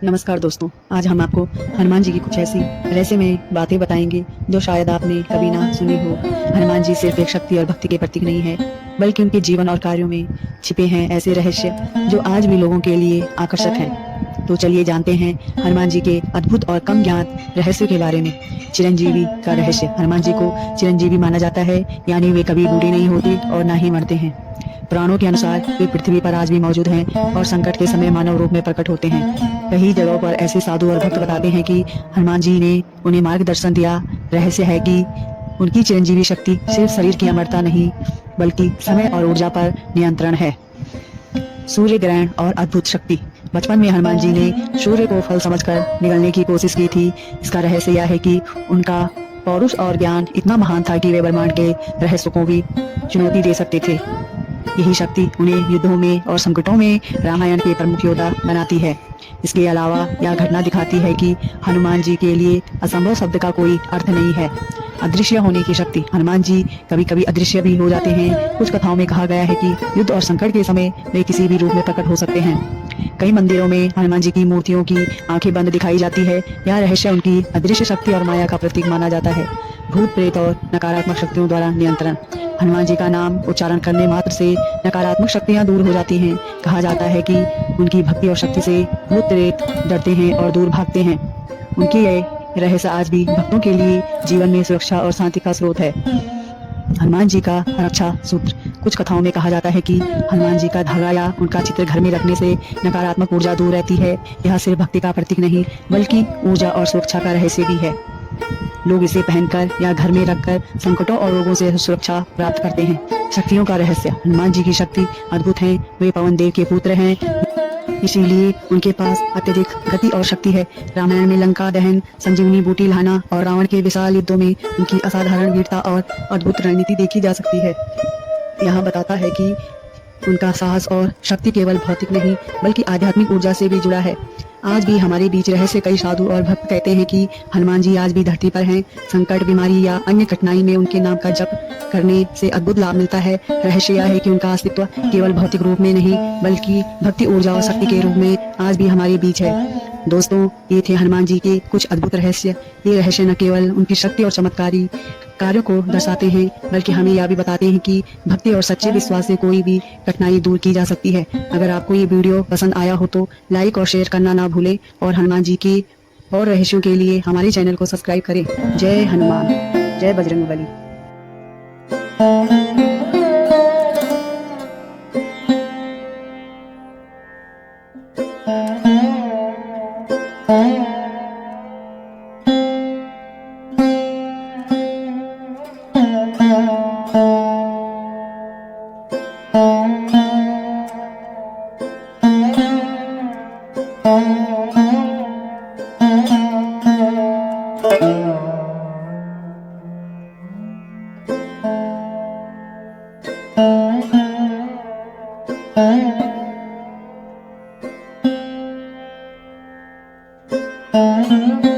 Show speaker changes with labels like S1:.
S1: नमस्कार दोस्तों, आज हम आपको हनुमान जी की कुछ ऐसी रहस्यमय बातें बताएंगे जो शायद आपने कभी ना सुनी हो। हनुमान जी सिर्फ एक शक्ति और भक्ति के प्रतीक नहीं है, बल्कि उनके जीवन और कार्यों में छिपे हैं ऐसे रहस्य जो आज भी लोगों के लिए आकर्षक हैं। तो चलिए जानते हैं हनुमान जी के अद्भुत और कम ज्ञात रहस्यों के बारे में। चिरंजीवी का रहस्य। हनुमान जी को चिरंजीवी माना जाता है, यानी वे कभी बूढ़े नहीं होते और ना ही मरते हैं। पुराणों के अनुसार वे पृथ्वी पर आज भी मौजूद हैं और संकट के समय मानव रूप में प्रकट होते हैं। कई जगहों पर ऐसे साधु और भक्त बताते हैं कि हनुमान जी ने उन्हें मार्गदर्शन दिया। रहस्य है कि उनकी चिरंजीवी शक्ति सिर्फ शरीर की अमरता नहीं, बल्कि समय और ऊर्जा पर नियंत्रण है। सूर्य ग्रहण और अद्भुत शक्ति। बचपन में हनुमान जी ने सूर्य को फल समझकर निगलने की कोशिश की थी। इसका रहस्य यह है कि उनका पौरुष और ज्ञान इतना महान था कि वे ब्रह्मांड के रहस्यों को भी चुनौती दे सकते थे। यही शक्ति उन्हें युद्धों में और संकटों में रामायण के प्रमुख योद्धा बनाती है। इसके अलावा यह घटना दिखाती है कि हनुमान जी के लिए असंभव शब्द का कोई अर्थ नहीं है। अदृश्य होने की शक्ति। हनुमान जी कभी कभी अदृश्य भी हो जाते हैं। कुछ कथाओं में कहा गया है कि युद्ध और संकट के समय वे किसी भी रूप में प्रकट हो सकते हैं। कई मंदिरों में हनुमान जी की मूर्तियों की आंखें बंद दिखाई जाती है। यह रहस्य उनकी अदृश्य शक्ति और माया का प्रतीक माना जाता है। भूत प्रेत और नकारात्मक शक्तियों द्वारा नियंत्रण। हनुमान जी का नाम उच्चारण करने मात्र से नकारात्मक शक्तियां दूर हो जाती हैं। कहा जाता है कि उनकी भक्ति और शक्ति से भूत प्रेत डरते हैं और दूर भागते हैं। उनकी ये रहस्य आज भी भक्तों के लिए जीवन में सुरक्षा और शांति का स्रोत है। हनुमान जी का रक्षा सूत्र। कुछ कथाओं में कहा जाता है कि हनुमान जी का धागा या उनका चित्र घर में रखने से नकारात्मक ऊर्जा दूर रहती है। यह सिर्फ भक्ति का प्रतीक नहीं, बल्कि ऊर्जा और सुरक्षा का रहस्य भी है। लोग इसे पहनकर या घर में रखकर संकटों और रोगों से सुरक्षा प्राप्त करते हैं। शक्तियों का रहस्य। हनुमान जी की शक्ति अद्भुत है। वे पवन देव के पुत्र हैं, इसीलिए उनके पास अत्यधिक गति और शक्ति है। रामायण में लंका दहन, संजीवनी बूटी लाना और रावण के विशाल युद्धों में उनकी असाधारण वीरता और अद्भुत रणनीति देखी जा सकती है। यह बताता है कि उनका साहस और शक्ति केवल भौतिक नहीं, बल्कि आध्यात्मिक ऊर्जा से भी जुड़ा है। आज भी हमारे बीच रहस्य कई साधु और भक्त कहते हैं कि हनुमान जी आज भी धरती पर हैं। संकट, बीमारी या अन्य कठिनाई में उनके नाम का जप करने से अद्भुत लाभ मिलता है। रहस्य यह है कि उनका अस्तित्व केवल भौतिक रूप में नहीं, बल्कि भक्ति, ऊर्जा और शक्ति के रूप में आज भी हमारे बीच है। दोस्तों, ये थे हनुमान जी के कुछ अद्भुत रहस्य। ये रहस्य न केवल उनकी शक्ति और चमत्कारी कार्यों को दर्शाते हैं, बल्कि हमें यह भी बताते हैं कि भक्ति और सच्चे विश्वास से कोई भी कठिनाई दूर की जा सकती है। अगर आपको ये वीडियो पसंद आया हो तो लाइक और शेयर करना ना भूलें और हनुमान जी के और रहस्यों के लिए हमारे चैनल को सब्सक्राइब करें। जय हनुमान, जय बजरंगबली। Thank you.